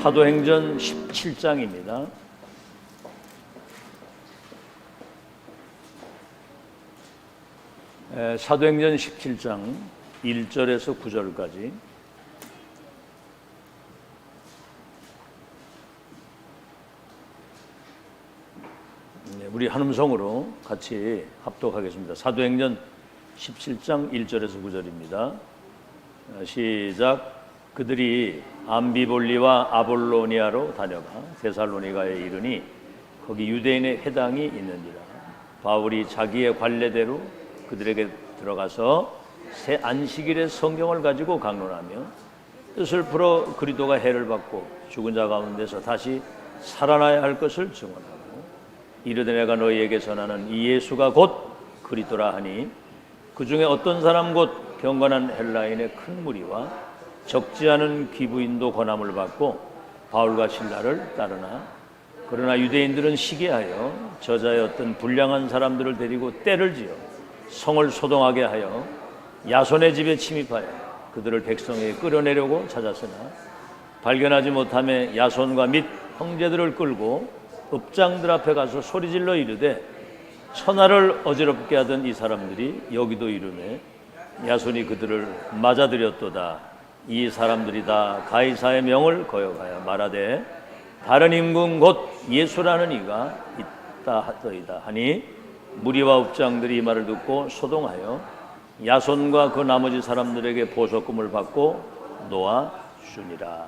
사도행전 17장입니다. 사도행전 17장 1절에서 9절까지 우리 한음성으로 같이 합독하겠습니다. 사도행전 17장 1절에서 9절입니다. 시작. 그들이 암비볼리와 아볼로니아로 다녀가 데살로니가에 이르니 거기 유대인의 회당이 있는지라. 바울이 자기의 관례대로 그들에게 들어가서 새 안식일의 성경을 가지고 강론하며 뜻을 풀어 그리스도가 해를 받고 죽은 자 가운데서 다시 살아나야 할 것을 증언하고 이르되 내가 너희에게 전하는 이 예수가 곧 그리스도라 하니 그 중에 어떤 사람 곧 경건한 헬라인의 큰 무리와 적지 않은 귀부인도 권함을 받고 바울과 신라를 따르나 그러나 유대인들은 시기하여 저자의 어떤 불량한 사람들을 데리고 때를 지어 성을 소동하게 하여 야손의 집에 침입하여 그들을 백성에게 끌어내려고 찾았으나 발견하지 못하며 야손과 및 형제들을 끌고 읍장들 앞에 가서 소리질러 이르되 천하를 어지럽게 하던 이 사람들이 여기도 이르매 야손이 그들을 맞아들였도다. 이 사람들이 다 가이사의 명을 거역하여 말하되 다른 임금 곧 예수라는 이가 있다 하더이다 하니 무리와 읍장들이 이 말을 듣고 소동하여 야손과 그 나머지 사람들에게 보석금을 받고 놓아 주니라.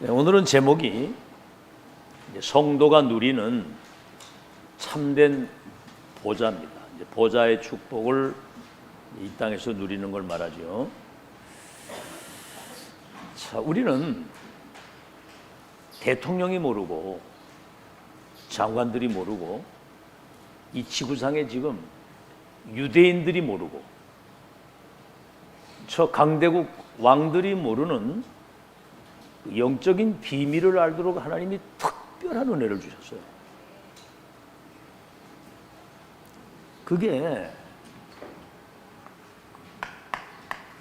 오늘은 제목이 성도가 누리는 참된 보좌입니다. 보좌의 축복을 이 땅에서 누리는 걸 말하죠. 자, 우리는 대통령이 모르고 장관들이 모르고 이 지구상에 지금 유대인들이 모르고 저 강대국 왕들이 모르는 영적인 비밀을 알도록 하나님이 특별한 은혜를 주셨어요. 그게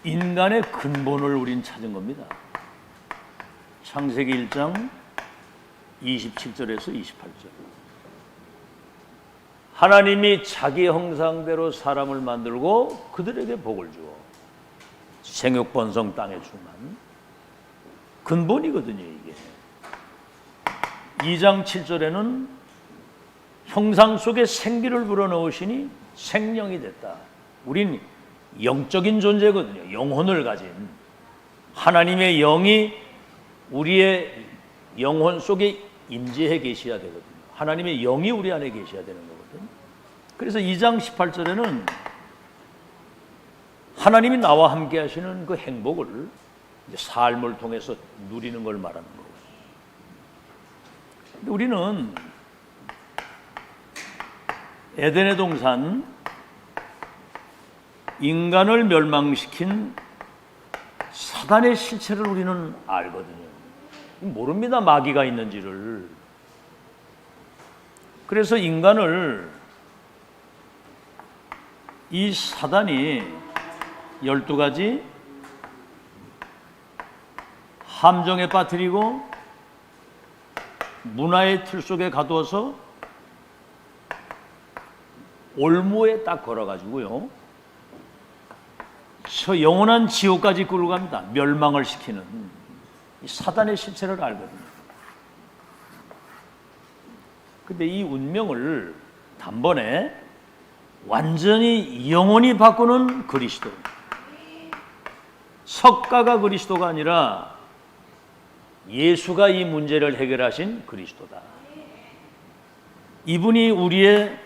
인간의 근본을 우린 찾은 겁니다. 창세기 1장 27절에서 28절. 하나님이 자기 형상대로 사람을 만들고 그들에게 복을 주어 생육번성 땅에 충만 근본이거든요. 이게 2장 7절에는 형상 속에 생기를 불어넣으시니 생명이 됐다. 우린 영적인 존재거든요. 영혼을 가진 하나님의 영이 우리의 영혼 속에 임재해 계셔야 되거든요. 하나님의 영이 우리 안에 계셔야 되는 거거든요. 그래서 2장 18절에는 하나님이 나와 함께 하시는 그 행복을 삶을 통해서 누리는 걸 말하는 거예요. 근데 우리는 에덴의 동산 인간을 멸망시킨 사단의 실체를 우리는 알거든요. 모릅니다. 마귀가 있는지를. 그래서 인간을 이 사단이 12가지 함정에 빠뜨리고 문화의 틀 속에 가두어서 올무에 딱 걸어가지고요. 저 영원한 지옥까지 끌고 갑니다. 멸망을 시키는 이 사단의 실체를 알거든요. 근데 이 운명을 단번에 완전히 영원히 바꾸는 그리스도. 석가가 그리스도가 아니라 예수가 이 문제를 해결하신 그리스도다. 이분이 우리의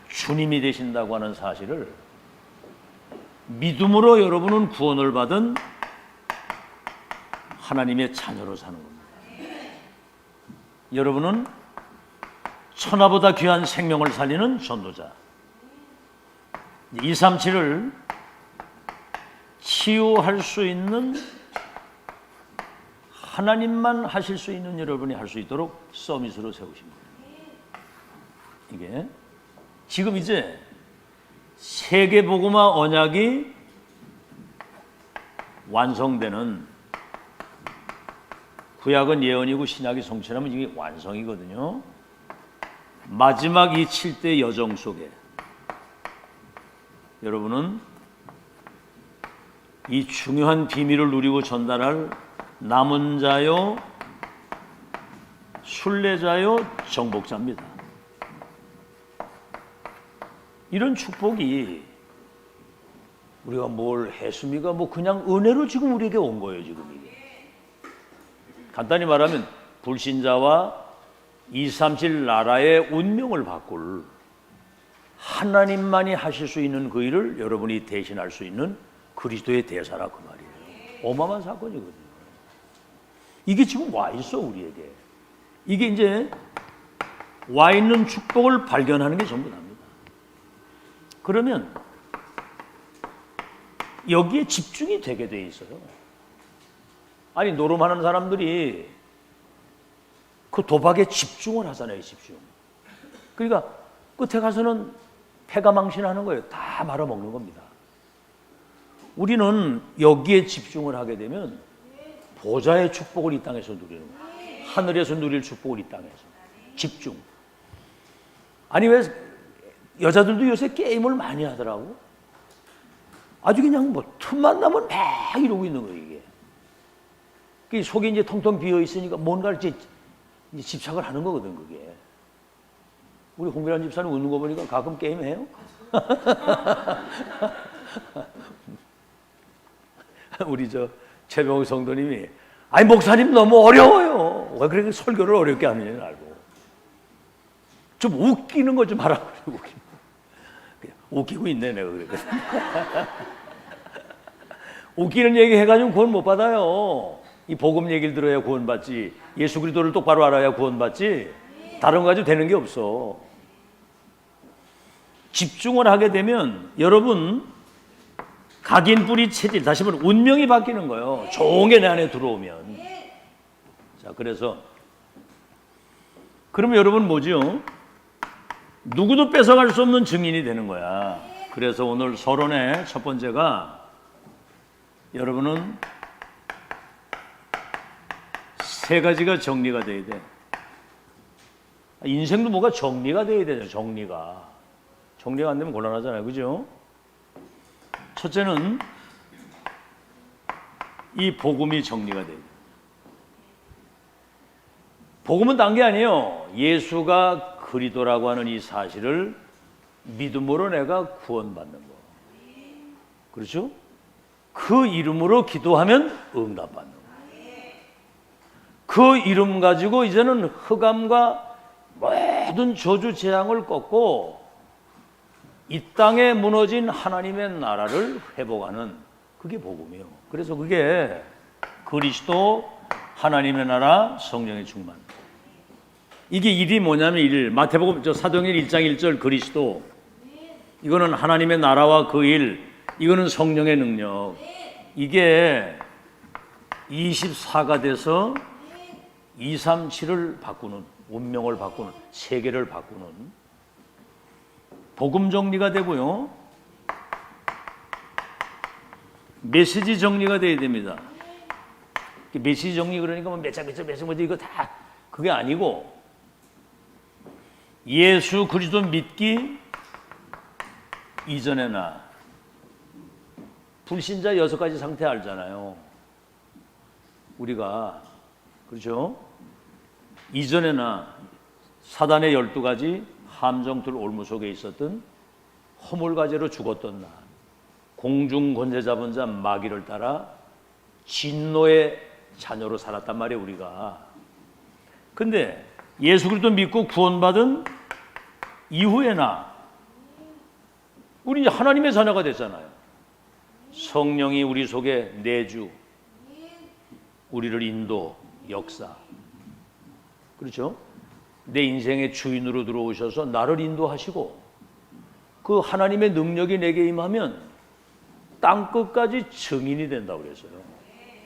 주님이 되신다고 하는 사실을 믿음으로 여러분은 구원을 받은 하나님의 자녀로 사는 겁니다. 여러분은 천하보다 귀한 생명을 살리는 전도자. 237을 치유할 수 있는 하나님만 하실 수 있는 여러분이 할 수 있도록 서밋으로 세우신 거예요. 이게 지금 이제 세계복음화 언약이 완성되는 구약은 예언이고 신약이 성취하면 이게 완성이거든요. 마지막 이 7대 여정 속에 여러분은 이 중요한 비밀을 누리고 전달할 남은 자요, 순례자요, 정복자입니다. 이런 축복이 우리가 뭘 했습니까? 뭐 그냥 은혜로 지금 우리에게 온 거예요, 지금 이게. 간단히 말하면 불신자와 237 나라의 운명을 바꿀 하나님만이 하실 수 있는 그 일을 여러분이 대신할 수 있는 그리스도의 대사라 그 말이에요. 어마어마한 사건이거든요. 이게 지금 와 있어 우리에게. 이게 이제 와 있는 축복을 발견하는 게 전부 답니다. 그러면 여기에 집중이 되게 돼 있어요. 아니 노름하는 사람들이 그 도박에 집중을 하잖아요. 집중. 그러니까 끝에 가서는 패가 망신하는 거예요. 다 말아먹는 겁니다. 우리는 여기에 집중을 하게 되면 보좌의 축복을 이 땅에서 누리는 거예요. 하늘에서 누릴 축복을 이 땅에서. 집중. 아니 왜 여자들도 요새 게임을 많이 하더라고. 아주 그냥 뭐 틈만 나면 막 이러고 있는 거예요. 이게. 그 속이 이제 텅텅 비어 있으니까 뭔가를 이제 집착을 하는 거거든 그게. 우리 홍미란 집사님 웃는 거 보니까 가끔 게임해요? 우리 저 최병우 성도님이 아니 목사님 너무 어려워요. 왜 그렇게 설교를 어렵게 하느냐 알고. 좀 웃기는 거 좀 하라고. 웃기고 있네 내가 그랬거든. 웃기는 얘기 해가지고 구원 못 받아요. 이 복음 얘기를 들어야 구원받지. 예수 그리스도를 똑바로 알아야 구원받지. 다른 거 가지고 되는 게 없어. 집중을 하게 되면 여러분 각인 뿌리 체질 다시 말하면 운명이 바뀌는 거예요. 좋은 게 내 안에 들어오면. 자 그래서 그러면 여러분 뭐죠? 누구도 뺏어갈 수 없는 증인이 되는 거야. 그래서 오늘 서론의 첫 번째가 여러분은 세 가지가 정리가 돼야 돼. 인생도 뭐가 정리가 돼야 되죠. 정리가 안 되면 곤란하잖아요. 그죠? 첫째는 이 복음이 정리가 돼야 돼. 복음은 딴 게 아니에요. 예수가 그리스도라고 하는 이 사실을 믿음으로 내가 구원받는 거. 그렇죠? 그 이름으로 기도하면 응답받는 거. 그 이름 가지고 이제는 흑암과 모든 저주 재앙을 꺾고 이 땅에 무너진 하나님의 나라를 회복하는 그게 복음이에요. 그래서 그게 그리스도, 하나님의 나라, 성령의 충만. 이게 일이 뭐냐면 일. 마태복음 사도행전 1장 1절 그리스도. 이거는 하나님의 나라와 그 일. 이거는 성령의 능력. 이게 24가 돼서 237을 바꾸는, 운명을 바꾸는, 세계를 바꾸는 복음 정리가 되고요. 메시지 정리가 돼야 됩니다. 메시지 정리 그러니까 뭐 몇 이거 다 그게 아니고 예수 그리스도 믿기 이전에 나 불신자 6가지 상태 알잖아요. 우리가 그렇죠? 이전에 나 사단의 12가지 함정들 올무 속에 있었던 허물과제로 죽었던 나 공중 권세 잡은 자 마귀를 따라 진노의 자녀로 살았단 말이에요. 우리가. 근데 예수 그리스도 믿고 구원받은 이후에 나 우리 이제 하나님의 자녀가 됐잖아요. 성령이 우리 속에 내주 우리를 인도 역사 그렇죠? 내 인생의 주인으로 들어오셔서 나를 인도하시고 그 하나님의 능력이 내게 임하면 땅끝까지 증인이 된다고 그랬어요.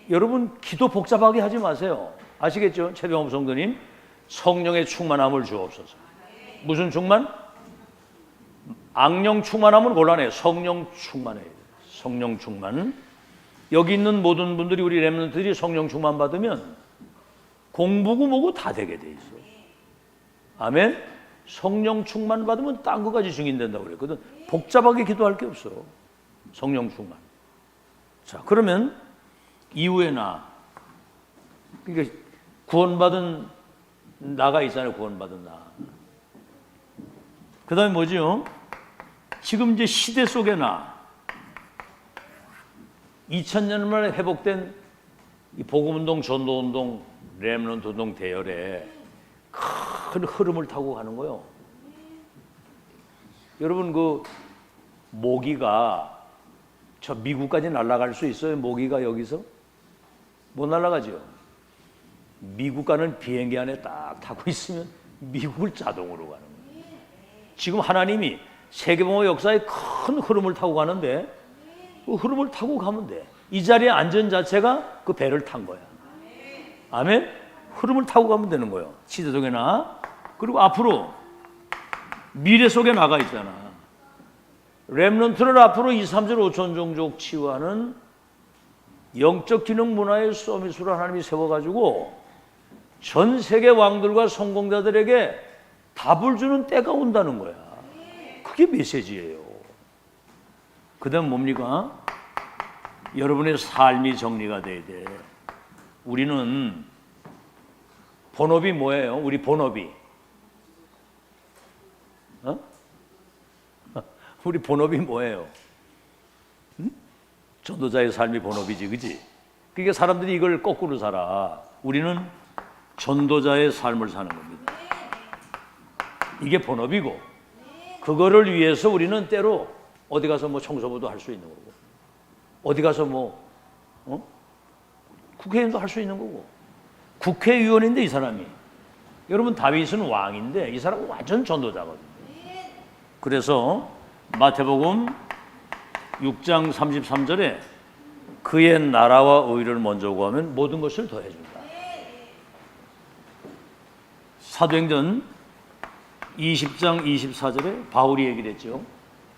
여러분 기도 복잡하게 하지 마세요. 아시겠죠? 최병업 성도님 성령의 충만함을 주옵소서. 무슨 충만? 악령 충만함은 곤란해요. 성령 충만해야 돼요. 성령 충만. 여기 있는 모든 분들이 우리 렘넌트들이 성령 충만 받으면 공부고 뭐고 다 되게 돼 있어. 아멘. 성령 충만 받으면 딴 거까지 증인된다고 그랬거든. 복잡하게 기도할 게 없어. 성령 충만. 자, 그러면 이후에 그러니까 구원받은 나가 있잖아요. 구원받은 나. 그 다음에 뭐지요? 지금 이제 시대 속에 2000년 만에 회복된 이 복음운동, 전도운동, 렘넌트 운동 대열에 큰 흐름을 타고 가는 거예요. 여러분, 그 모기가 저 미국까지 날아갈 수 있어요? 모기가 여기서? 못 날아가죠. 미국 가는 비행기 안에 딱 타고 있으면 미국을 자동으로 가는 거예요. 지금 하나님이 세계봉화 역사의 큰 흐름을 타고 가는데 그 흐름을 타고 가면 돼. 이 자리에 앉은 자체가 그 배를 탄 거야. 아멘? 흐름을 타고 가면 되는 거예요. 시대 속에 그리고 앞으로 미래 속에 나가 있잖아. 렘넌트를 앞으로 2, 3절 5천 종족 치유하는 영적 기능 문화의 서밋으로 하나님이 세워가지고 전 세계 왕들과 성공자들에게 답을 주는 때가 온다는 거야. 그게 메시지예요. 그 다음 뭡니까? 여러분의 삶이 정리가 돼야 돼. 우리는 본업이 뭐예요? 우리 본업이 우리 본업이 뭐예요? 전도자의 삶이 본업이지, 그지? 그러니까 사람들이 이걸 거꾸로 살아. 우리는 전도자의 삶을 사는 겁니다. 이게 본업이고, 그거를 위해서 우리는 때로 어디 가서 뭐 청소부도 할 수 있는 거고, 어디 가서 국회의원도 할 수 있는 거고, 국회의원인데 이 사람이, 여러분 다윗은 왕인데 이 사람은 완전 전도자거든요. 그래서 마태복음 6장 33절에 그의 나라와 의를 먼저 구하면 모든 것을 더해준다. 사도행전 20장 24절에 바울이 얘기를 했죠.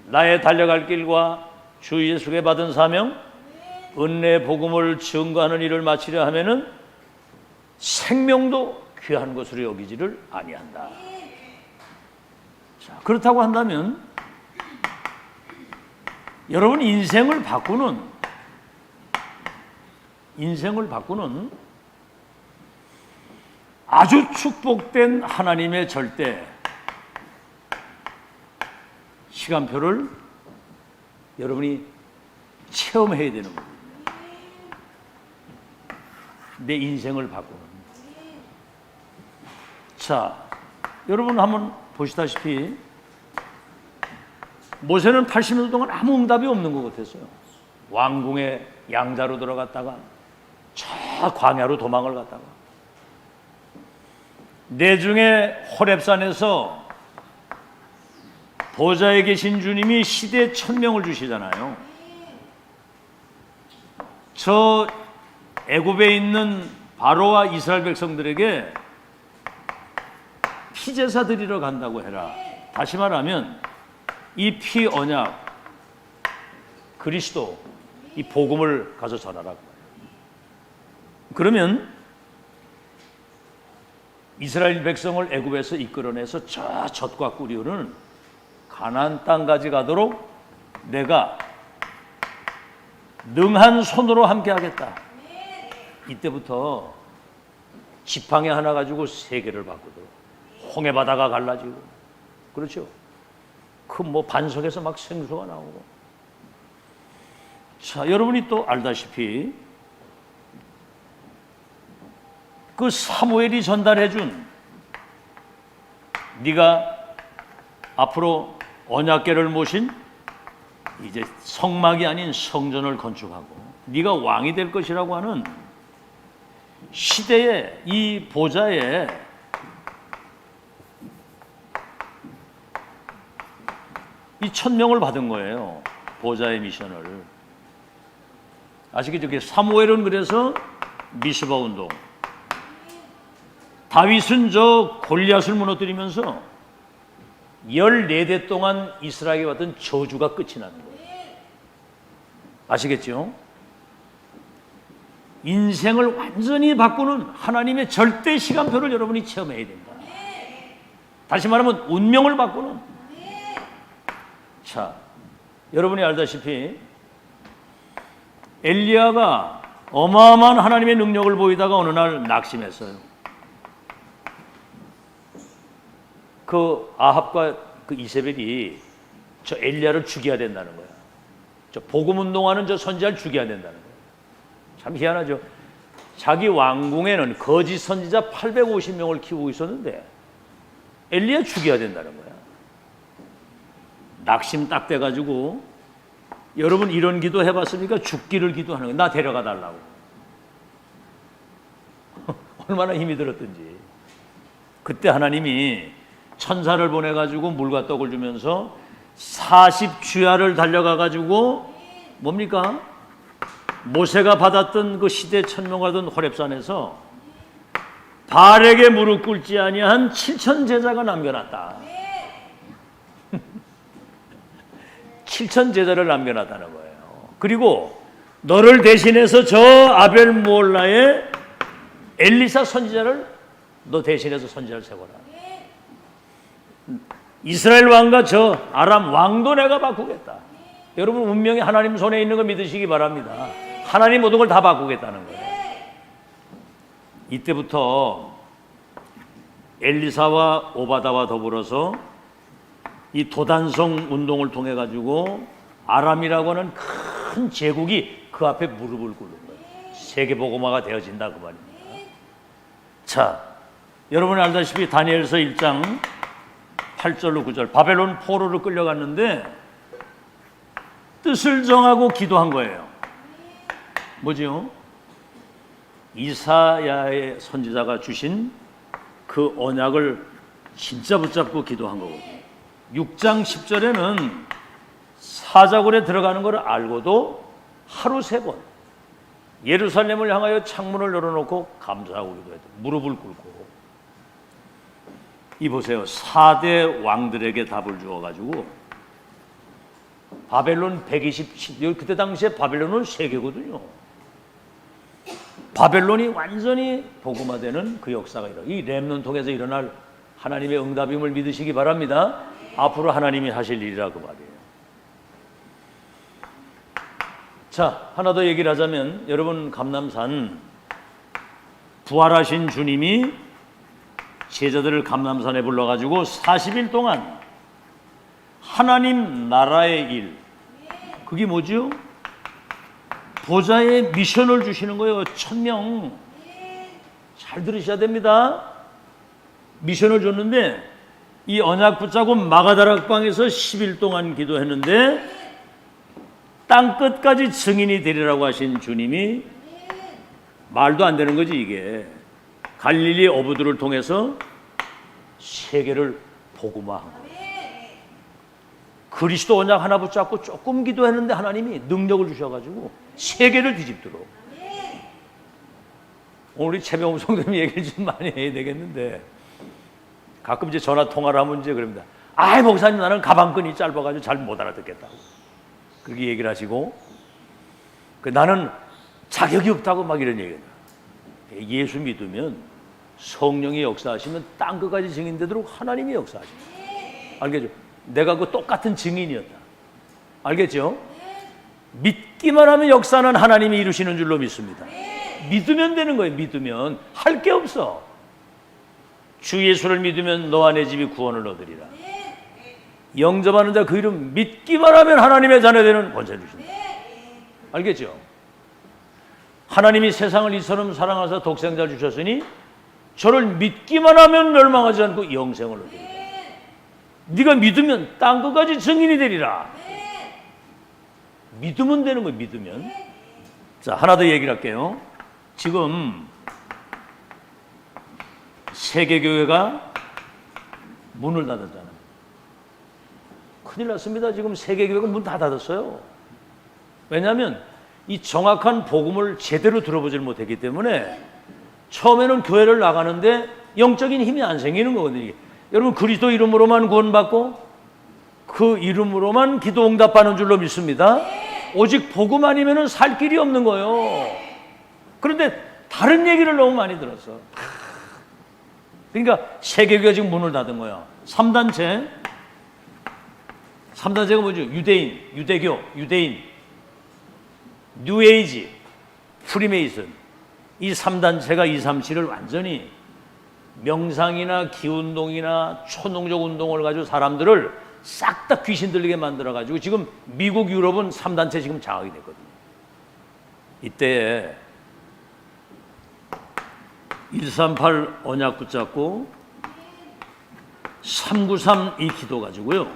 나의 달려갈 길과 주 예수께 받은 사명, 은혜의 복음을 증거하는 일을 마치려 하면은 생명도 귀한 것으로 여기지를 아니한다. 자, 그렇다고 한다면 여러분 인생을 바꾸는 아주 축복된 하나님의 절대 시간표를 여러분이 체험해야 되는 거예요. 내 인생을 바꾸는. 자, 여러분 한번 보시다시피 모세는 80년 동안 아무 응답이 없는 것 같았어요. 왕궁의 양자로 들어갔다가 저 광야로 도망을 갔다가 내중에 호렙산에서 보좌에 계신 주님이 시대 1000명을 주시잖아요. 저 애굽에 있는 바로와 이스라엘 백성들에게 피제사 드리러 간다고 해라. 다시 말하면 이 피 언약 그리스도 이 복음을 가서 전하라고. 그러면 이스라엘 백성을 애굽에서 이끌어내서 저 젖과 꿀이 흐르는 가나안 땅까지 가도록 내가 능한 손으로 함께 하겠다. 이때부터 지팡이 하나 가지고 세계를 바꾸도록 홍해 바다가 갈라지고, 그렇죠? 그 뭐 반석에서 막 생수가 나오고. 자, 여러분이 또 알다시피 그 사무엘이 전달해준 네가 앞으로 언약궤를 모신 이제 성막이 아닌 성전을 건축하고 네가 왕이 될 것이라고 하는 시대의 이 보좌에 이 1000명을 받은 거예요. 보좌의 미션을. 아시겠죠? 사무엘은 그래서 미스바 운동, 다윗은 저 골리앗을 무너뜨리면서 14대 동안 이스라엘에 받은 저주가 끝이 나는 거예요. 아시겠죠? 인생을 완전히 바꾸는 하나님의 절대 시간표를 여러분이 체험해야 된다. 다시 말하면 운명을 바꾸는. 자, 여러분이 알다시피 엘리야가 어마어마한 하나님의 능력을 보이다가 어느 날 낙심했어요. 그 아합과 그 이세벨이 저 엘리야를 죽여야 된다는 거야. 저 복음 운동하는 저 선지자를 죽여야 된다는 거야. 참 희한하죠. 자기 왕궁에는 거짓 선지자 850명을 키우고 있었는데 엘리야 죽여야 된다는 거야. 낙심 딱 돼가지고, 여러분 이런 기도 해봤습니까? 죽기를 기도하는 거야. 나 데려가 달라고. 얼마나 힘이 들었든지. 그때 하나님이 천사를 보내가지고 물과 떡을 주면서 40주야를 달려가가지고 뭡니까? 모세가 받았던 그 시대 천명하던 호렙산에서 바알에게 무릎 꿇지 아니한 7천 제자가 남겨놨다. 7천 제자를 남겨놨다는 거예요. 그리고 너를 대신해서 저 아벨 모올라의 엘리사 선지자를 너 대신해서 선지자를 세워라. 이스라엘 왕과 저 아람 왕도 내가 바꾸겠다. 여러분 운명이 하나님 손에 있는 거 믿으시기 바랍니다. 하나님 모든 걸 다 바꾸겠다는 거예요. 이때부터 엘리사와 오바다와 더불어서 이 도단성 운동을 통해 가지고 아람이라고 하는 큰 제국이 그 앞에 무릎을 꿇는 거예요. 세계복음화가 되어진다 그 말입니다. 자, 여러분이 알다시피 다니엘서 1장 8절로 9절 바벨론 포로로 끌려갔는데 뜻을 정하고 기도한 거예요. 뭐지요? 이사야의 선지자가 주신 그 언약을 진짜 붙잡고 기도한 거거든요. 6장 10절에는 사자굴에 들어가는 걸 알고도 하루 3번 예루살렘을 향하여 창문을 열어놓고 감사하고 기도했다. 무릎을 꿇고. 이 보세요. 4대 왕들에게 답을 주어가지고 바벨론 127, 그때 당시에 바벨론은 세계거든요. 바벨론이 완전히 복음화되는 그 역사가 이 렘넌트에서 일어날 하나님의 응답임을 믿으시기 바랍니다. 앞으로 하나님이 하실 일이라 그 말이에요. 자, 하나 더 얘기를 하자면 여러분 감람산 부활하신 주님이 제자들을 감람산에 불러가지고 40일 동안 하나님 나라의 일, 그게 뭐죠? 보좌의 미션을 주시는 거예요. 1000명. 잘 들으셔야 됩니다. 미션을 줬는데 이 언약 붙잡고 마가다락방에서 10일 동안 기도했는데 땅끝까지 증인이 되리라고 하신 주님이 말도 안 되는 거지 이게. 갈릴리 어부들을 통해서 세계를 복음화한 거예요. 그리스도 언약 하나 붙잡고 조금 기도했는데 하나님이 능력을 주셔가지고 세계를 뒤집도록. 오늘 최병우 성도님 얘기를 좀 많이 해야 되겠는데 가끔 이제 전화 통화를 하면 이제 그럽니다. 아이 목사님 나는 가방끈이 짧아가지고 잘 못 알아듣겠다고 그렇게 얘기를 하시고 나는 자격이 없다고 막 이런 얘기를. 예수 믿으면 성령이 역사하시면 땅끝까지 증인되도록 하나님이 역사하십니다. 알겠죠? 내가 그 똑같은 증인이었다. 알겠죠? 믿기만 하면 역사는 하나님이 이루시는 줄로 믿습니다. 믿으면 되는 거예요. 믿으면 할 게 없어. 주 예수를 믿으면 너와 내 집이 구원을 얻으리라. 영접하는 자 그 이름 믿기만 하면 하나님의 자녀되는 권세를 주신다. 알겠죠? 하나님이 세상을 이처럼 사랑하사 독생자를 주셨으니 저를 믿기만 하면 멸망하지 않고 영생을 얻으리라. 네가 믿으면 땅끝까지 증인이 되리라. 믿으면 되는 거예요. 믿으면. 자, 하나 더 얘기를 할게요. 지금 세계교회가 문을 닫았잖아요. 큰일 났습니다. 지금 세계교회가 문 다 닫았어요. 왜냐하면 이 정확한 복음을 제대로 들어보질 못했기 때문에 처음에는 교회를 나가는데 영적인 힘이 안 생기는 거거든요. 여러분 그리스도 이름으로만 구원받고 그 이름으로만 기도 응답하는 줄로 믿습니다. 오직 복음 아니면 살 길이 없는 거예요. 그런데 다른 얘기를 너무 많이 들었어. 그러니까 세계교회가 지금 문을 닫은 거야. 3단체가 뭐죠? 유대인, 유대교, 유대인, 뉴에이지, 프리메이슨. 이 3단체가 237을 완전히 명상이나 기운동이나 초능력 운동을 가지고 사람들을 싹 다 귀신 들리게 만들어가지고 지금 미국, 유럽은 3단체 지금 장악이 됐거든요. 이때 138 언약 붙잡고 393 이 기도 가지고요.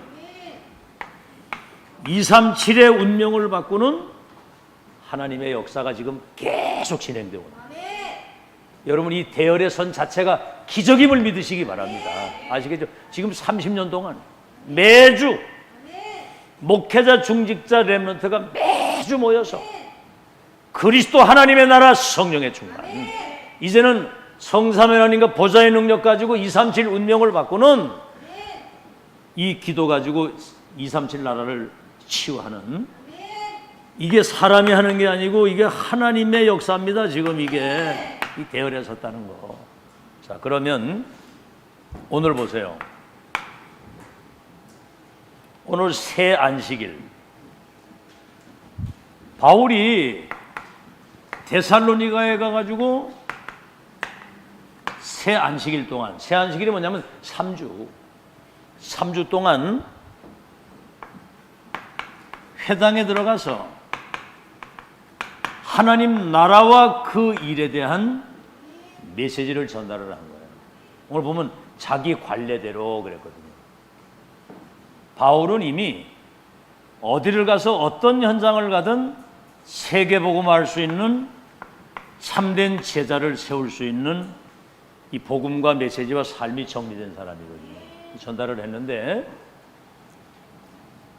237의 운명을 바꾸는 하나님의 역사가 지금 계속 진행되고 있습니다. 여러분 이 대열의 선 자체가 기적임을 믿으시기 바랍니다. 아시겠죠? 지금 30년 동안 매주 목회자, 중직자, 렘넌트가 매주 모여서 그리스도 하나님의 나라 성령의 충만. 이제는 성삼위 하나님과 보좌의 능력 가지고 237 운명을 바꾸는 이 기도 가지고 237 나라를 치유하는, 이게 사람이 하는 게 아니고 이게 하나님의 역사입니다. 지금 이게 이 대열에 섰다는 거. 자, 그러면 오늘 보세요. 오늘 새 안식일. 바울이 데살로니가에 가가지고 새 안식일 동안, 새 안식일이 뭐냐면 3주 동안 회당에 들어가서 하나님 나라와 그 일에 대한 메시지를 전달을 한 거예요. 오늘 보면 자기 관례대로 그랬거든요. 바울은 이미 어디를 가서 어떤 현장을 가든 세계복음화할 수 있는 참된 제자를 세울 수 있는 이 복음과 메시지와 삶이 정리된 사람이거든요. 전달을 했는데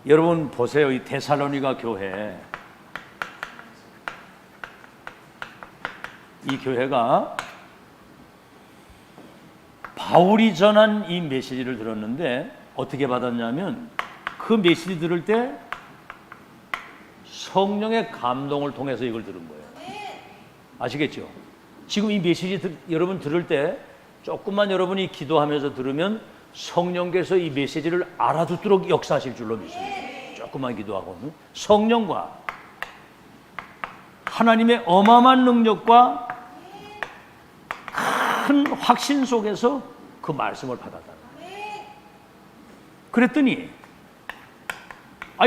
여러분 보세요. 이 데살로니가 교회, 이 교회가 바울이 전한 이 메시지를 들었는데 어떻게 받았냐면 그 메시지 들을 때 성령의 감동을 통해서 이걸 들은 거예요. 아시겠죠? 지금 이 메시지 여러분 들을 때 조금만 여러분이 기도하면서 들으면 성령께서 이 메시지를 알아듣도록 역사하실 줄로 믿습니다. 조금만 기도하고는 성령과 하나님의 어마어마한 능력과 큰 확신 속에서 그 말씀을 받았다. 그랬더니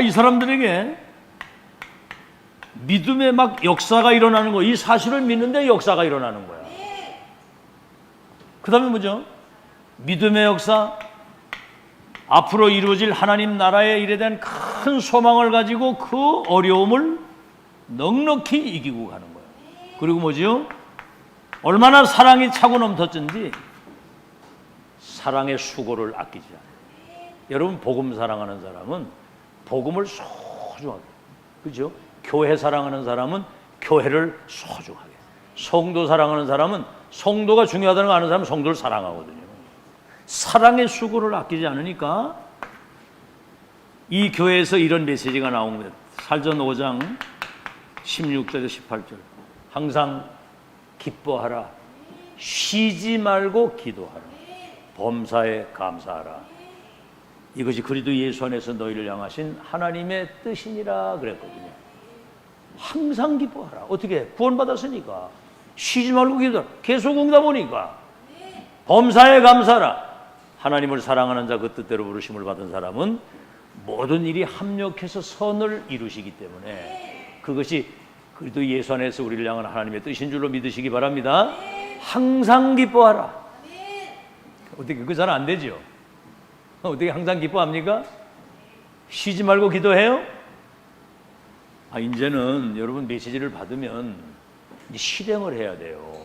이 사람들에게 믿음의 막 역사가 일어나는 거예요. 이 사실을 믿는데 역사가 일어나는 거야. 그 다음에 뭐죠? 믿음의 역사, 앞으로 이루어질 하나님 나라의 일에 대한 큰 소망을 가지고 그 어려움을 넉넉히 이기고 가는 거예요. 그리고 뭐죠? 얼마나 사랑이 차고 넘쳤든지 사랑의 수고를 아끼지 않아요. 여러분 복음 사랑하는 사람은 복음을 소중하게, 그죠? 교회 사랑하는 사람은 교회를 소중하게, 성도 사랑하는 사람은 성도가 중요하다는 거 아는 사람은 성도를 사랑하거든요. 사랑의 수고를 아끼지 않으니까 이 교회에서 이런 메시지가 나온 거예요. 살전 5장 16절에서 18절. 항상 기뻐하라. 쉬지 말고 기도하라. 범사에 감사하라. 이것이 그리스도 예수 안에서 너희를 향하신 하나님의 뜻이니라 그랬거든요. 항상 기뻐하라. 어떻게? 구원받았으니까. 쉬지 말고 기도하라. 계속 응답 오니까. 범사에 감사하라. 하나님을 사랑하는 자, 그 뜻대로 부르심을 받은 사람은 모든 일이 합력해서 선을 이루시기 때문에 그것이 그리스도 예수 안에서 우리를 향한 하나님의 뜻인 줄로 믿으시기 바랍니다. 항상 기뻐하라. 어떻게 그거 잘 안 되죠? 어떻게 항상 기뻐합니까? 쉬지 말고 기도해요? 이제는 여러분 메시지를 받으면 실행을 해야 돼요.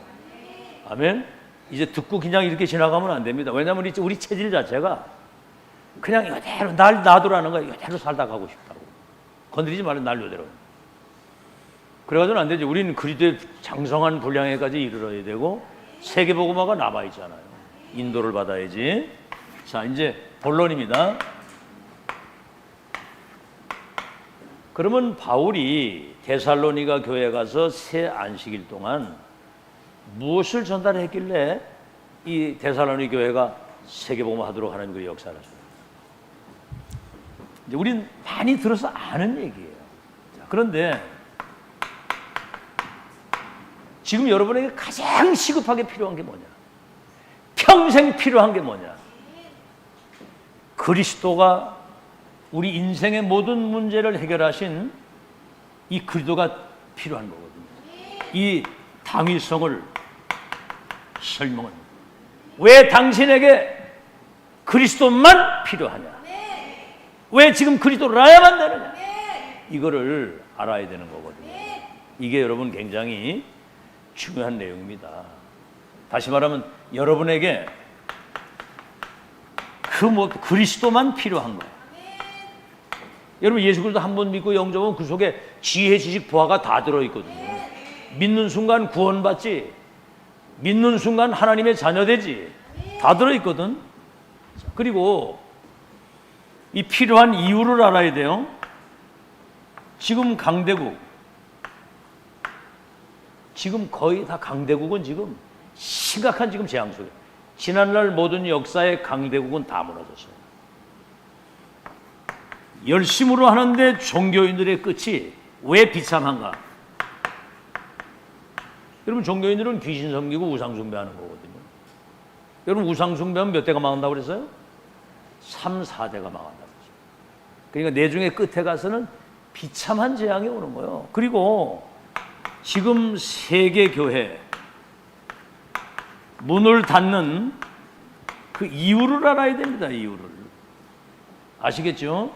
아멘? 이제 듣고 그냥 이렇게 지나가면 안 됩니다. 왜냐하면 우리 체질 자체가 그냥 이대로 날 놔두라는 거야. 이대로 살다 가고 싶다고. 건드리지 말고 날 이대로. 그래가지고는 안 되죠. 우리는 그리스도의 장성한 분량에까지 이르러야 되고 세계복음화가 남아있잖아요. 인도를 받아야지. 자, 이제 본론입니다. 그러면 바울이 데살로니가 교회에 가서 새 안식일 동안 무엇을 전달했길래 이 데살로니 교회가 세계복음화하도록 하나님 그 역사를 하셨어요? 이제 우린 많이 들어서 아는 얘기예요. 자, 그런데 지금 여러분에게 가장 시급하게 필요한 게 뭐냐? 평생 필요한 게 뭐냐? 그리스도가 우리 인생의 모든 문제를 해결하신 이 그리스도가 필요한 거거든요. 이 당위성을 설명은 왜 당신에게 그리스도만 필요하냐? 왜 지금 그리스도라야만 되느냐? 이거를 알아야 되는 거거든요. 이게 여러분 굉장히 중요한 내용입니다. 다시 말하면 여러분에게 그리스도만 필요한 거예요. 여러분 예수 그리스도 한 번 믿고 영접하면 그 속에 지혜, 지식, 보화가 다 들어있거든요. 믿는 순간 구원받지, 믿는 순간 하나님의 자녀되지, 다 들어있거든. 그리고 이 필요한 이유를 알아야 돼요. 지금 강대국, 지금 거의 다 강대국은 지금 심각한 지금 재앙 속에, 지난날 모든 역사의 강대국은 다 무너졌어요. 열심으로 하는데 종교인들의 끝이 왜 비참한가? 여러분 종교인들은 귀신 섬기고 우상 숭배하는 거거든요. 여러분 우상 숭배하면 몇 대가 망한다고 그랬어요? 3, 4대가 망한다고 그랬어요. 그러니까 내중에 끝에 가서는 비참한 재앙이 오는 거예요. 그리고 지금 세계 교회 문을 닫는 그 이유를 알아야 됩니다. 이유를. 아시겠죠?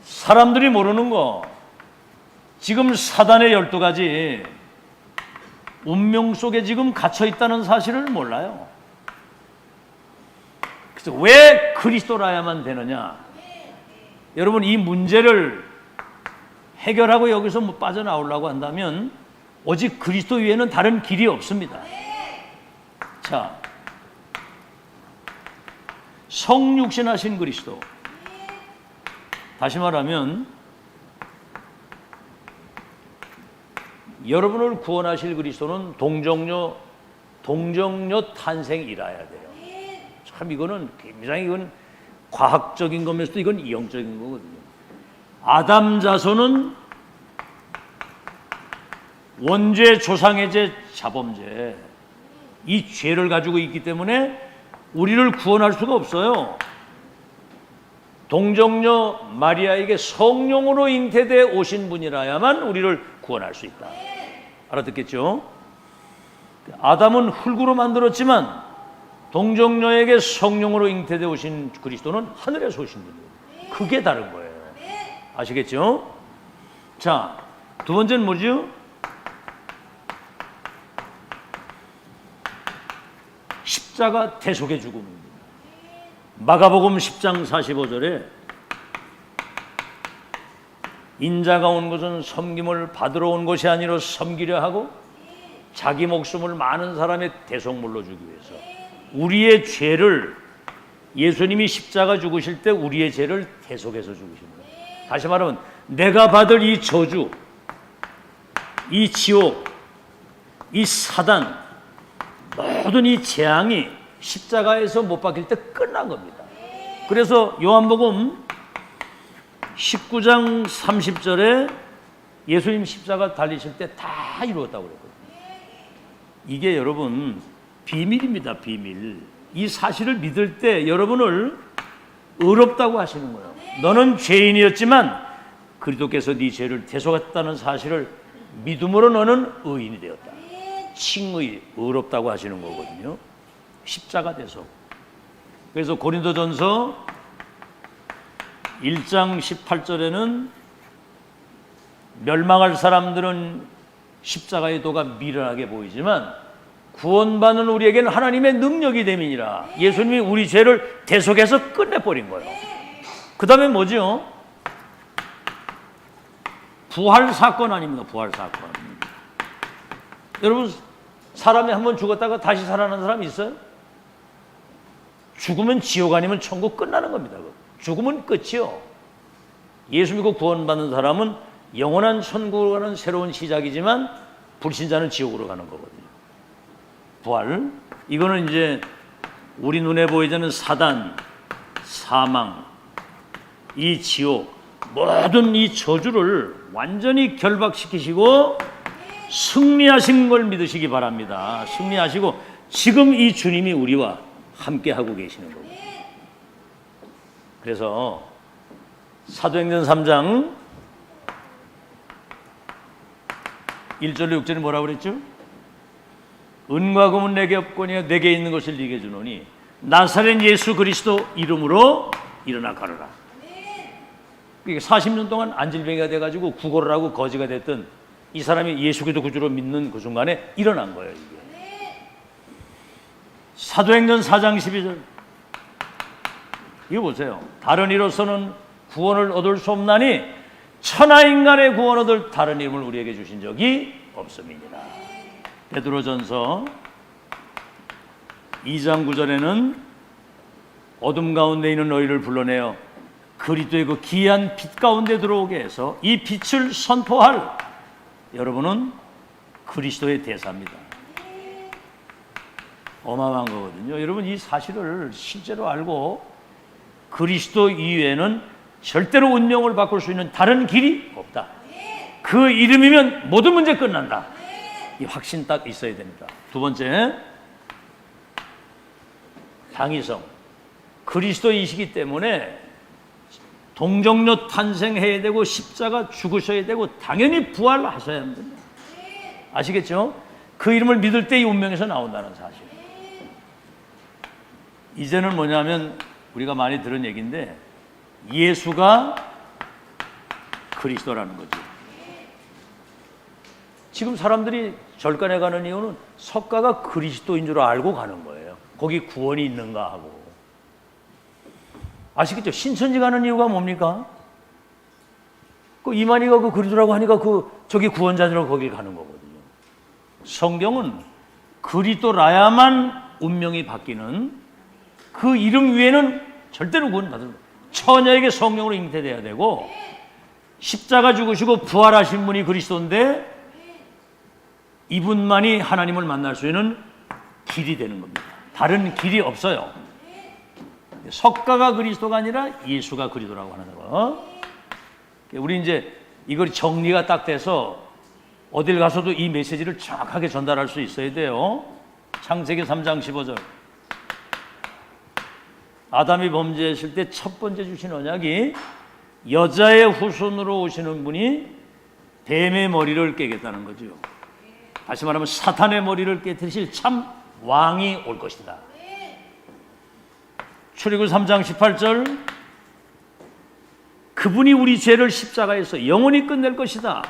사람들이 모르는 거, 지금 사단의 12가지 운명 속에 지금 갇혀 있다는 사실을 몰라요. 그래서 왜 그리스도라야만 되느냐? 여러분 이 문제를 해결하고 여기서 뭐 빠져나오려고 한다면 오직 그리스도 위에는 다른 길이 없습니다. 자, 성육신하신 그리스도. 다시 말하면 여러분을 구원하실 그리스도는 동정녀 탄생이라야 돼요. 참 이거는 굉장히 이건 과학적인 거면서도 이건 이형적인 거거든요. 아담 자손은 원죄, 조상의 죄, 자범죄 이 죄를 가지고 있기 때문에 우리를 구원할 수가 없어요. 동정녀 마리아에게 성령으로 잉태되어 오신 분이라야만 우리를 구원할 수 있다. 알아듣겠죠? 아담은 흙으로 만들었지만 동정녀에게 성령으로 잉태되어 오신 그리스도는 하늘에서 오신 분이에요. 그게 다른 거예요. 아시겠죠? 자, 두 번째는 뭐죠? 십자가 대속의 죽음입니다. 마가복음 10장 45절에 인자가 온 것은 섬김을 받으러 온 것이 아니라 섬기려 하고 자기 목숨을 많은 사람의 대속물로 주기 위해서 우리의 죄를 예수님이 십자가 죽으실 때 우리의 죄를 대속해서 죽으신 거예요. 다시 말하면 내가 받을 이 저주, 이 지옥, 이 사단 모든 이 재앙이 십자가에서 못 박힐 때 끝난 겁니다. 그래서 요한복음 19장 30절에 예수님 십자가 달리실 때 다 이루었다고 그랬거든요. 이게 여러분 비밀입니다. 비밀. 이 사실을 믿을 때 여러분을 의롭다고 하시는 거예요. 너는 죄인이었지만 그리스도께서 네 죄를 대속했다는 사실을 믿음으로 너는 의인이 되었다. 칭의, 의롭다고 하시는 거거든요. 십자가 대속. 그래서 고린도전서 1장 18절에는 멸망할 사람들은 십자가의 도가 미련하게 보이지만 구원받는 우리에게는 하나님의 능력이 됨이니라. 예수님이 우리 죄를 대속해서 끝내버린 거예요. 그 다음에 뭐죠? 부활 사건 아닙니까? 부활 사건. 여러분 사람이 한번 죽었다가 다시 살아나는 사람이 있어요? 죽으면 지옥 아니면 천국 끝나는 겁니다. 죽으면 끝이요. 예수 믿고 구원받는 사람은 영원한 천국으로 가는 새로운 시작이지만 불신자는 지옥으로 가는 거거든요. 부활. 이거는 이제 우리 눈에 보이지 않는 사단, 사망, 이 지옥, 모든 이 저주를 완전히 결박시키시고 승리하신 걸 믿으시기 바랍니다. 승리하시고 지금 이 주님이 우리와 함께하고 계시는 거고. 그래서 사도행전 3장 1절로 6절에 뭐라고 그랬죠? 은과 금은 내게 없거니와 내게 있는 것을 네게 주노니 나사렛 예수 그리스도 이름으로 일어나 걸어라. 40년 동안 안질병이가 돼가지고 구걸을 하고 거지가 됐던 이 사람이 예수 그리스도 구주로 믿는 그 순간에 일어난 거예요. 이게. 사도행전 4장 12절. 이거 보세요. 다른 이로서는 구원을 얻을 수 없나니 천하 인간의 구원 얻을 다른 이름을 우리에게 주신 적이 없음이니라. 베드로전서 2장 9절에는 어둠 가운데 있는 너희를 불러내어 그리스도의 그 기이한 빛 가운데 들어오게 해서 이 빛을 선포할 여러분은 그리스도의 대사입니다. 어마어마한 거거든요. 여러분 이 사실을 실제로 알고 그리스도 이외에는 절대로 운명을 바꿀 수 있는 다른 길이 없다. 그 이름이면 모든 문제 끝난다. 이 확신 딱 있어야 됩니다. 두 번째, 당위성. 그리스도이시기 때문에 동정녀 탄생해야 되고 십자가 죽으셔야 되고 당연히 부활하셔야 합니다. 아시겠죠? 그 이름을 믿을 때 이 운명에서 나온다는 사실. 이제는 뭐냐면 우리가 많이 들은 얘기인데 예수가 그리스도라는 거죠. 지금 사람들이 절간에 가는 이유는 석가가 그리스도인 줄 알고 가는 거예요. 거기 구원이 있는가 하고. 아시겠죠? 신천지 가는 이유가 뭡니까? 그 이만희가 그 그리스도라고 하니까 저기 구원자들하고 거길 가는 거거든요. 성경은 그리스도라야만 운명이 바뀌는 그 이름 위에는 절대로 구원 받을 처녀에게 성령으로 잉태돼야 되고 십자가 죽으시고 부활하신 분이 그리스도인데 이분만이 하나님을 만날 수 있는 길이 되는 겁니다. 다른 길이 없어요. 석가가 그리스도가 아니라 예수가 그리스도라고 하는 거. 우리 이제 이걸 정리가 딱 돼서 어딜 가서도 이 메시지를 정확하게 전달할 수 있어야 돼요. 창세기 3장 15절. 아담이 범죄했을 때 첫 번째 주신 언약이 여자의 후손으로 오시는 분이 뱀의 머리를 깨겠다는 거죠. 다시 말하면 사탄의 머리를 깨뜨리실 참 왕이 올 것이다. 출애굽 3장 18절. 그분이 우리 죄를 십자가에서 영원히 끝낼 것이다.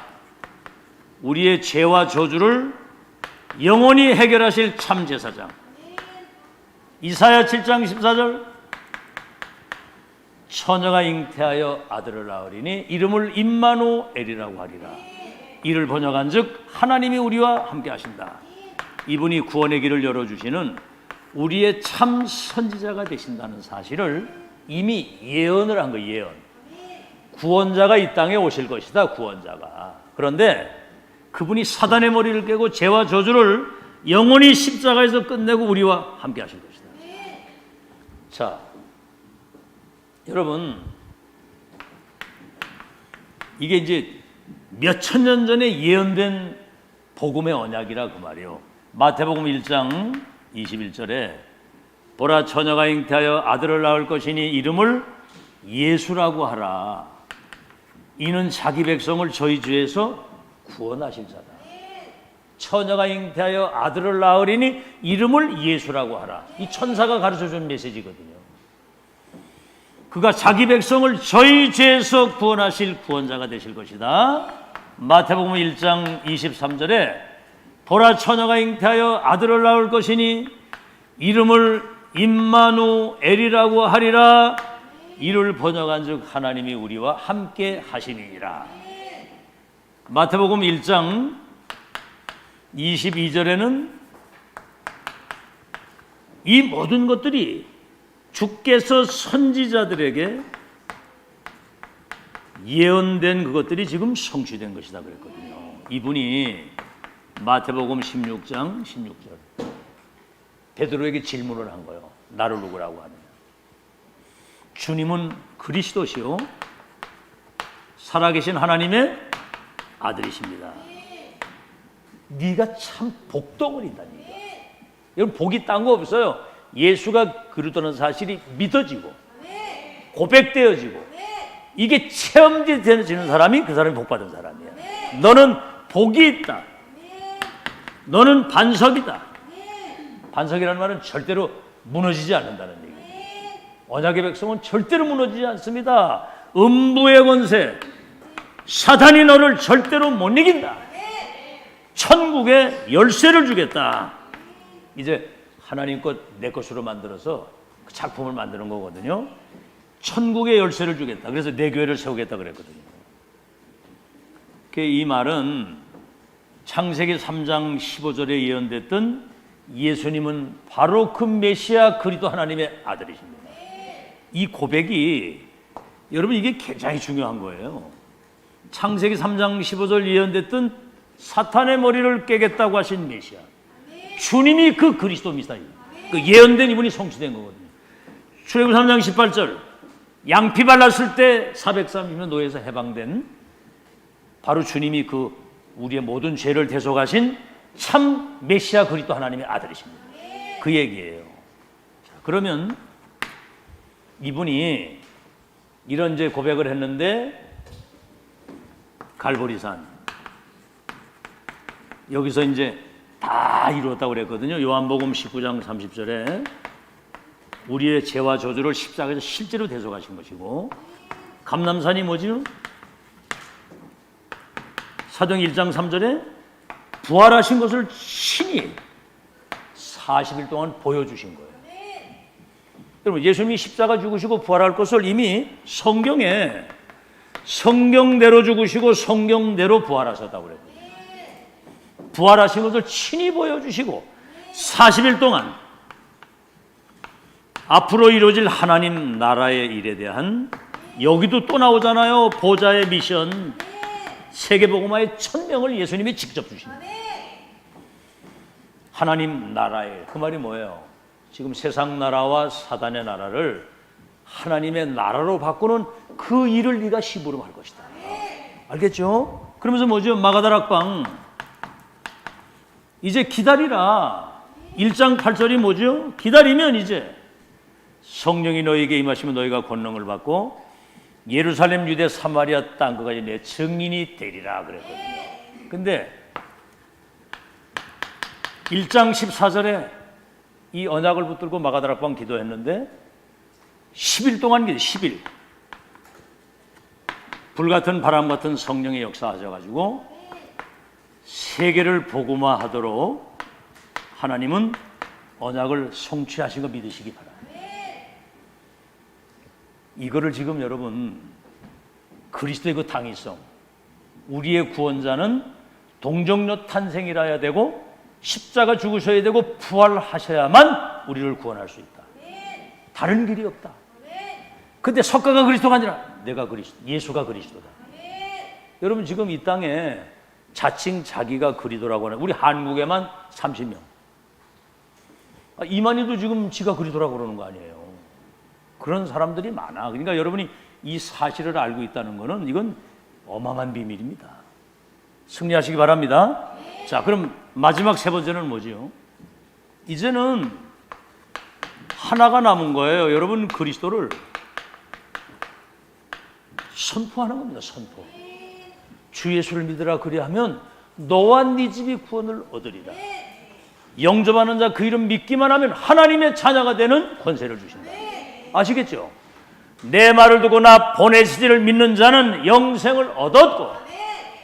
우리의 죄와 저주를 영원히 해결하실 참 제사장. 이사야 7장 14절. 처녀가 잉태하여 아들을 낳으리니 이름을 임마누엘이라고 하리라. 이를 번역한즉 하나님이 우리와 함께 하신다. 이분이 구원의 길을 열어주시는 우리의 참 선지자가 되신다는 사실을 이미 예언을 한 거예요. 예언. 구원자가 이 땅에 오실 것이다. 구원자가. 그런데 그분이 사단의 머리를 깨고 죄와 저주를 영원히 십자가에서 끝내고 우리와 함께 하실 것이다. 자, 여러분, 이게 이제 몇천 년 전에 예언된 복음의 언약이라 그 말이에요. 마태복음 1장 21절에 보라 처녀가 잉태하여 아들을 낳을 것이니 이름을 예수라고 하라. 이는 자기 백성을 저희 죄에서 구원하실 자다. 처녀가 잉태하여 아들을 낳으리니 이름을 예수라고 하라. 이 천사가 가르쳐준 메시지거든요. 그가 자기 백성을 저희 죄에서 구원하실 구원자가 되실 것이다. 마태복음 1장 23절에 보라 처녀가 잉태하여 아들을 낳을 것이니 이름을 임마누엘이라고 하리라. 이를 번역한즉 하나님이 우리와 함께 하시니라. 마태복음 1장 22절에는 이 모든 것들이 주께서 선지자들에게 예언된 그것들이 지금 성취된 것이다 그랬거든요. 이분이 마태복음 16장 16절 베드로에게 질문을 한 거예요. 나를 누구라고 하느냐. 주님은 그리스도시요 살아계신 하나님의 아들이십니다. 네가 참 복덩어리다. 네가. 여러분 복이 딴 거 없어요. 예수가 그리스도라는 사실이 믿어지고 고백되어지고 이게 체험되어지는 사람이 그 사람이 복받은 사람이야. 너는 복이 있다. 너는 반석이다. 반석이라는 말은 절대로 무너지지 않는다는 얘기예요. 언약의 백성은 절대로 무너지지 않습니다. 음부의 권세, 사탄이 너를 절대로 못 이긴다. 천국의 열쇠를 주겠다. 이제 하나님 것 내 것으로 만들어서 그 작품을 만드는 거거든요. 천국의 열쇠를 주겠다. 그래서 내 교회를 세우겠다 그랬거든요. 이 말은 창세기 3장 15절에 예언됐던 예수님은 바로 그 메시아 그리스도 하나님의 아들이십니다. 이 고백이 여러분 이게 굉장히 중요한 거예요. 창세기 3장 15절 예언됐던 사탄의 머리를 깨겠다고 하신 메시아 주님이 그 그리스도입니다. 그 예언된 이분이 성취된 거거든요. 출애굽 3장 18절 양피 발랐을 때 430년 노예에서 해방된 바로 주님이 그 우리의 모든 죄를 대속하신 참 메시아 그리스도 하나님의 아들이십니다. 그 얘기예요. 자, 그러면 이분이 이런 이제 고백을 했는데 갈보리산 여기서 이제 다 이루었다고 그랬거든요. 요한복음 19장 30절에 우리의 죄와 저주를 십자가에서 실제로 대속하신 것이고 감람산이 뭐지요? 사도행 1장 3절에 부활하신 것을 친히 40일 동안 보여주신 거예요. 여러분 예수님이 십자가 죽으시고 부활할 것을 이미 성경에 성경대로 죽으시고 성경대로 부활하셨다고 그래요. 부활하신 것을 친히 보여주시고 40일 동안 앞으로 이루어질 하나님 나라의 일에 대한 여기도 또 나오잖아요. 보좌의 미션 세계복음화의 1000명을 예수님이 직접 주십니다. 하나님 나라의 그 말이 뭐예요? 지금 세상 나라와 사단의 나라를 하나님의 나라로 바꾸는 그 일을 네가 시부름할 것이다. 알겠죠? 그러면서 뭐죠? 마가다락방 이제 기다리라. 1장 8절이 뭐죠? 기다리면 이제 성령이 너희에게 임하시면 너희가 권능을 받고 예루살렘, 유대, 사마리아 땅끝까지 내 증인이 되리라 그랬거든요. 근데 1장 14절에 이 언약을 붙들고 마가다락방 기도했는데 10일 동안 기도, 10일 불같은 바람 같은 성령의 역사하셔가지고 세계를 복음화하도록 하나님은 언약을 성취하신 거 믿으시기 바랍니다. 이거를 지금 여러분 그리스도의 그 당위성 우리의 구원자는 동정녀 탄생이라 해야 되고 십자가 죽으셔야 되고 부활하셔야만 우리를 구원할 수 있다. 다른 길이 없다. 근데 석가가 그리스도가 아니라 내가 그리스도, 예수가 그리스도다. 여러분 지금 이 땅에 자칭 자기가 그리스도라고 하는 우리 한국에만 30명 이만희도 지금 지가 그리스도라고 그러는 거 아니에요. 그런 사람들이 많아. 그러니까 여러분이 이 사실을 알고 있다는 것은 이건 어마어마한 비밀입니다. 승리하시기 바랍니다. 자, 그럼 마지막 세 번째는 뭐지요? 이제는 하나가 남은 거예요. 여러분 그리스도를 선포하는 겁니다. 선포. 주 예수를 믿으라 그리하면 너와 네 집이 구원을 얻으리라. 영접하는 자 그 이름 믿기만 하면 하나님의 자녀가 되는 권세를 주신다. 아시겠죠? 내 말을 듣고 나 보내시기를 믿는 자는 영생을 얻었고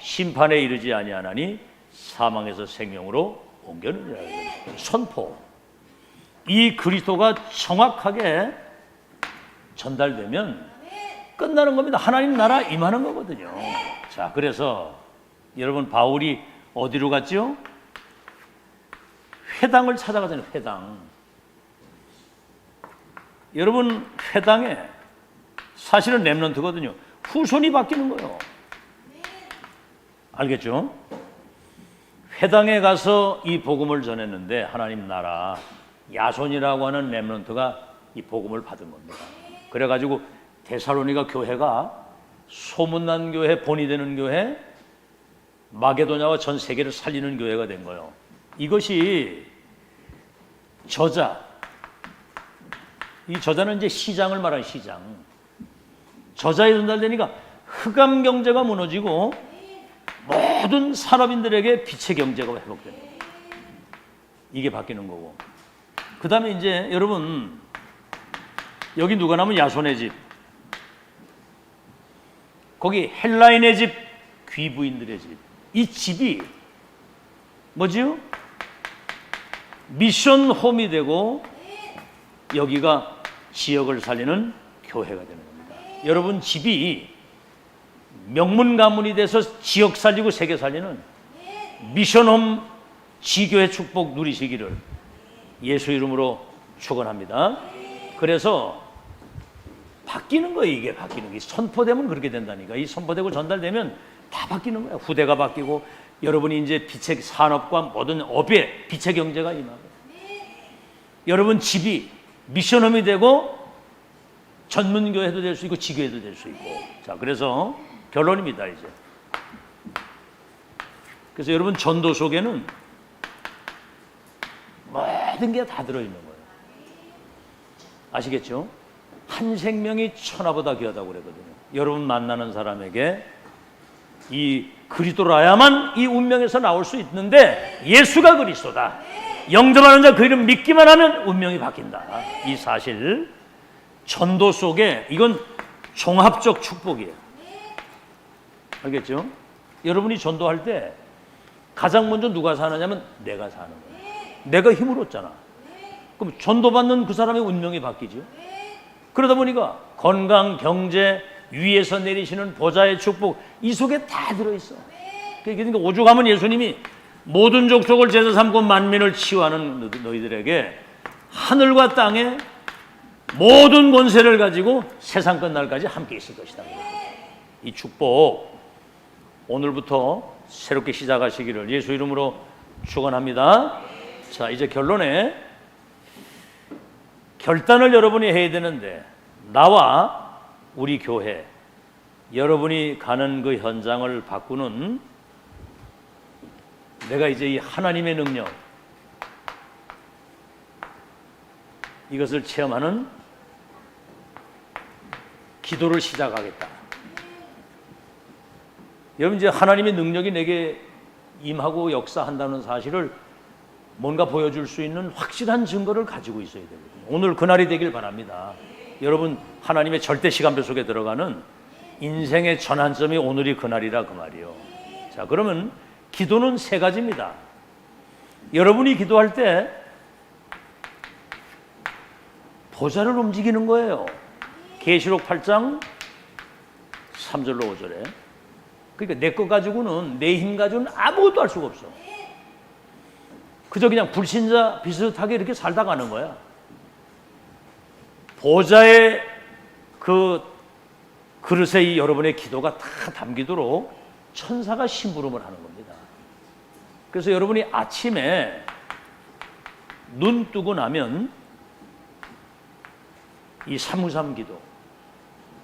심판에 이르지 아니하나니 사망에서 생명으로 옮겨느니라. 선포. 이 그리스도가 정확하게 전달되면 끝나는 겁니다. 하나님 나라 임하는 거거든요. 자, 그래서 여러분 바울이 어디로 갔죠? 회당을 찾아가잖아요. 회당. 여러분 회당에 사실은 렘넌트거든요. 후손이 바뀌는 거예요. 알겠죠? 회당에 가서 이 복음을 전했는데 하나님 나라 야손이라고 하는 렘넌트가 이 복음을 받은 겁니다. 그래가지고 데살로니가 교회가 소문난 교회, 본이 되는 교회, 마게도냐와 전 세계를 살리는 교회가 된 거예요. 이것이 저자, 이 저자는 이제 시장을 말하는 시장. 저자에 전달되니까 흑암 경제가 무너지고 모든 산업인들에게 빛의 경제가 회복되는 거예요. 이게 바뀌는 거고. 그 다음에 이제 여러분 여기 누가 나면 야손의 집, 거기 헬라인의 집, 귀부인들의 집. 이 집이 뭐지요? 미션 홈이 되고 여기가 지역을 살리는 교회가 되는 겁니다. 여러분 집이 명문 가문이 돼서 지역 살리고 세계 살리는 미션홈 지교회 축복 누리시기를 예수 이름으로 축원합니다. 그래서 바뀌는 거예요. 이게 바뀌는 게 선포되면 그렇게 된다니까. 이 선포되고 전달되면 다 바뀌는 거예요. 후대가 바뀌고 여러분이 이제 빛의 산업과 모든 업에 빛의 경제가 임하고 여러분 집이 미션홈이 되고 전문교회도 될 수 있고 지교회도 될 수 있고. 자, 그래서 결론입니다. 이제 그래서 여러분 전도 속에는 모든 게 다 들어있는 거예요. 아시겠죠? 한 생명이 천하보다 귀하다고 그러거든요. 여러분 만나는 사람에게 이 그리스도라야만 이 운명에서 나올 수 있는데 예수가 그리스도다. 영접하는 자 그 이름 믿기만 하면 운명이 바뀐다. 이 사실 전도 속에 이건 종합적 축복이에요. 알겠죠? 여러분이 전도할 때 가장 먼저 누가 사느냐면 내가 사는 거예요. 내가 힘을 얻잖아. 그럼 전도받는 그 사람의 운명이 바뀌죠. 그러다 보니까 건강, 경제, 위에서 내리시는 보좌의 축복 이 속에 다 들어있어. 그러니까 오죽하면 예수님이 모든 족속을 제자 삼고 만민을 치유하는 너희들에게 하늘과 땅에 모든 권세를 가지고 세상 끝날까지 함께 있을 것이다. 이 축복 오늘부터 새롭게 시작하시기를 예수 이름으로 축원합니다. 자, 이제 결론에 결단을 여러분이 해야 되는데 나와 우리 교회 여러분이 가는 그 현장을 바꾸는 내가 이제 이 하나님의 능력 이것을 체험하는 기도를 시작하겠다. 여러분 이제 하나님의 능력이 내게 임하고 역사한다는 사실을 뭔가 보여줄 수 있는 확실한 증거를 가지고 있어야 되거든요. 오늘 그날이 되길 바랍니다. 여러분 하나님의 절대 시간표 속에 들어가는 인생의 전환점이 오늘이 그날이라 그 말이에요. 자, 그러면 기도는 세 가지입니다. 여러분이 기도할 때 보좌를 움직이는 거예요. 계시록 8장 3절로 5절에. 그러니까 내 것 가지고는 내 힘 가지고는 아무것도 할 수가 없어. 그저 그냥 불신자 비슷하게 이렇게 살다 가는 거야. 보좌의 그 그릇에 이 여러분의 기도가 다 담기도록 천사가 심부름을 하는 겁니다. 그래서 여러분이 아침에 눈 뜨고 나면 이 393 기도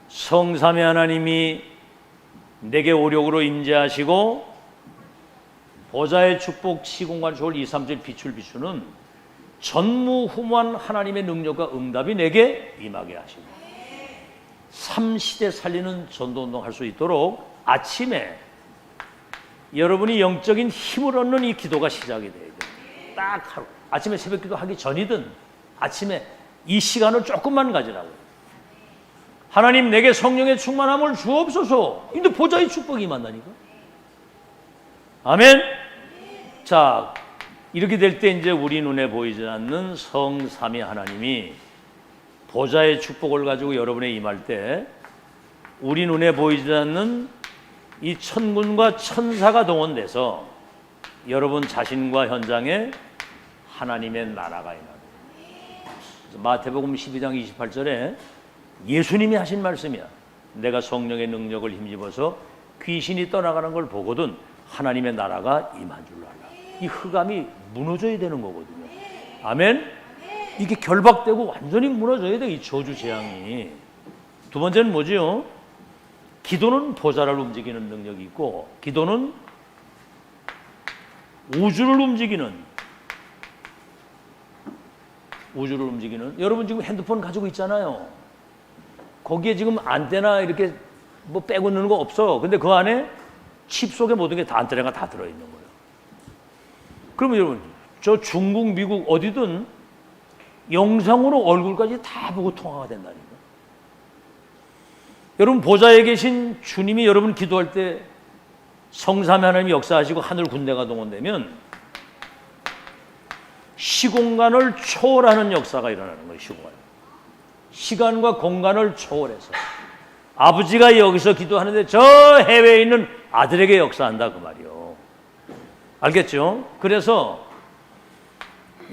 성삼위 하나님이 내게 오력으로 임재하시고 보좌의 축복 시공간 좋을 2, 3절 비추는 전무후무한 하나님의 능력과 응답이 내게 임하게 하시고 3시대 살리는 전도운동 할 수 있도록 아침에 여러분이 영적인 힘을 얻는 이 기도가 시작이 돼야 돼요. 딱 하루 아침에 새벽 기도 하기 전이든 아침에 이 시간을 조금만 가지라고요. 하나님 내게 성령의 충만함을 주옵소서. 근데 보좌의 축복이 임한다니까. 아멘. 자, 이렇게 될 때 이제 우리 눈에 보이지 않는 성삼위 하나님이 보좌의 축복을 가지고 여러분에 임할 때 우리 눈에 보이지 않는 이 천군과 천사가 동원돼서 여러분 자신과 현장에 하나님의 나라가 임합니다. 마태복음 12장 28절에 예수님이 하신 말씀이야. 내가 성령의 능력을 힘입어서 귀신이 떠나가는 걸 보거든 하나님의 나라가 임한 줄로 알라. 이 흑암이 무너져야 되는 거거든요. 아멘. 이게 결박되고 완전히 무너져야 돼, 이 저주 재앙이. 두 번째는 뭐지요? 기도는 보좌를 움직이는 능력이 있고, 기도는 우주를 움직이는, 여러분 지금 핸드폰 가지고 있잖아요. 거기에 지금 안테나 이렇게 뭐 빼고 있는 거 없어. 근데 그 안에 칩 속에 모든 게 다 안테나가 다 들어있는 거예요. 그러면 여러분, 저 중국, 미국 어디든 영상으로 얼굴까지 다 보고 통화가 된다니까. 여러분, 보좌에 계신 주님이 여러분 기도할 때 성삼위 하나님이 역사하시고 하늘 군대가 동원되면 시공간을 초월하는 역사가 일어나는 거예요. 시간과 공간을 초월해서 아버지가 여기서 기도하는데 저 해외에 있는 아들에게 역사한다, 그 말이요. 알겠죠? 그래서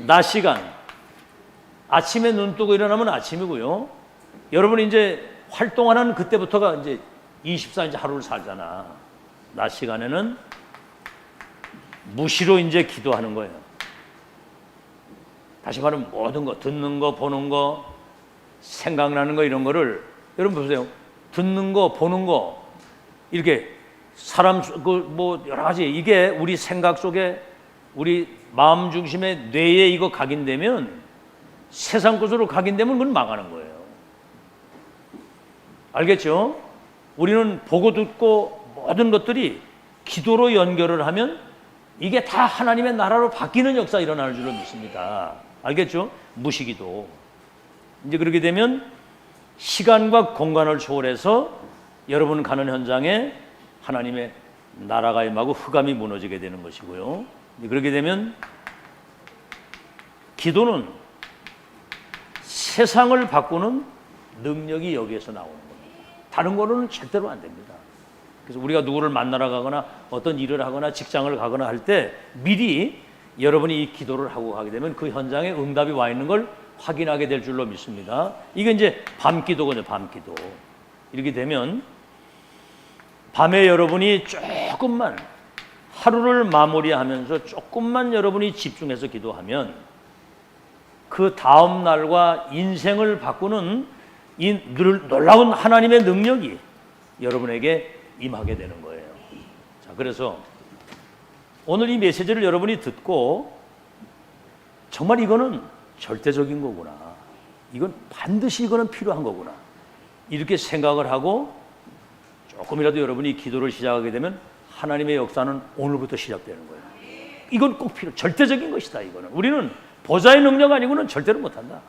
낮 시간, 아침에 눈 뜨고 일어나면 아침이고요. 여러분이 이제 활동하는 그때부터가 이제 24 이제 하루를 살잖아. 낮 시간에는 무시로 이제 기도하는 거예요. 다시 말하면 모든 거, 듣는 거, 보는 거, 생각나는 거, 이런 거를 여러분 보세요. 듣는 거, 보는 거, 이렇게 사람 뭐 여러 가지, 이게 우리 생각 속에, 우리 마음 중심의 뇌에 이거 각인되면, 세상 것으로 각인되면 그건 망하는 거예요. 알겠죠? 우리는 보고 듣고 모든 것들이 기도로 연결을 하면 이게 다 하나님의 나라로 바뀌는 역사 일어날 줄로 믿습니다. 알겠죠? 무시기도. 이제 그렇게 되면 시간과 공간을 초월해서 여러분 가는 현장에 하나님의 나라가 임하고 흑암이 무너지게 되는 것이고요. 그렇게 되면 기도는 세상을 바꾸는 능력이 여기에서 나오는 겁니다. 다른 거로는 절대로 안 됩니다. 그래서 우리가 누구를 만나러 가거나 어떤 일을 하거나 직장을 가거나 할 때 미리 여러분이 이 기도를 하고 가게 되면 그 현장에 응답이 와 있는 걸 확인하게 될 줄로 믿습니다. 이게 이제 밤기도거든요. 밤기도. 이렇게 되면 밤에 여러분이 조금만 하루를 마무리하면서 조금만 여러분이 집중해서 기도하면 그 다음 날과 인생을 바꾸는 이 놀라운 하나님의 능력이 여러분에게 임하게 되는 거예요. 자, 그래서 오늘 이 메시지를 여러분이 듣고 정말 이거는 절대적인 거구나. 이건 반드시 이거는 필요한 거구나. 이렇게 생각을 하고 조금이라도 여러분이 기도를 시작하게 되면 하나님의 역사는 오늘부터 시작되는 거예요. 이건 꼭 절대적인 것이다. 이거는 우리는 보좌의 능력 아니고는 절대로 못한다.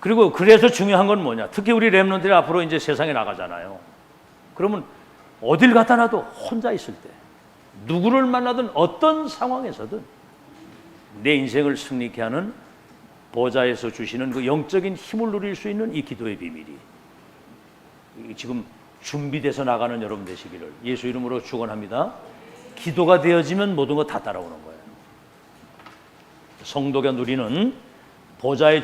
그리고 그래서 중요한 건 뭐냐? 특히 우리 렘넌트들이 앞으로 이제 세상에 나가잖아요. 그러면 어딜 갖다 놔도 혼자 있을 때, 누구를 만나든 어떤 상황에서든 내 인생을 승리케 하는 보좌에서 주시는 그 영적인 힘을 누릴 수 있는 이 기도의 비밀이 지금 준비돼서 나가는 여러분 되시기를 예수 이름으로 축원합니다. 기도가 되어지면 모든 거 다 따라오는 거예요. 성도가 누리는 보좌의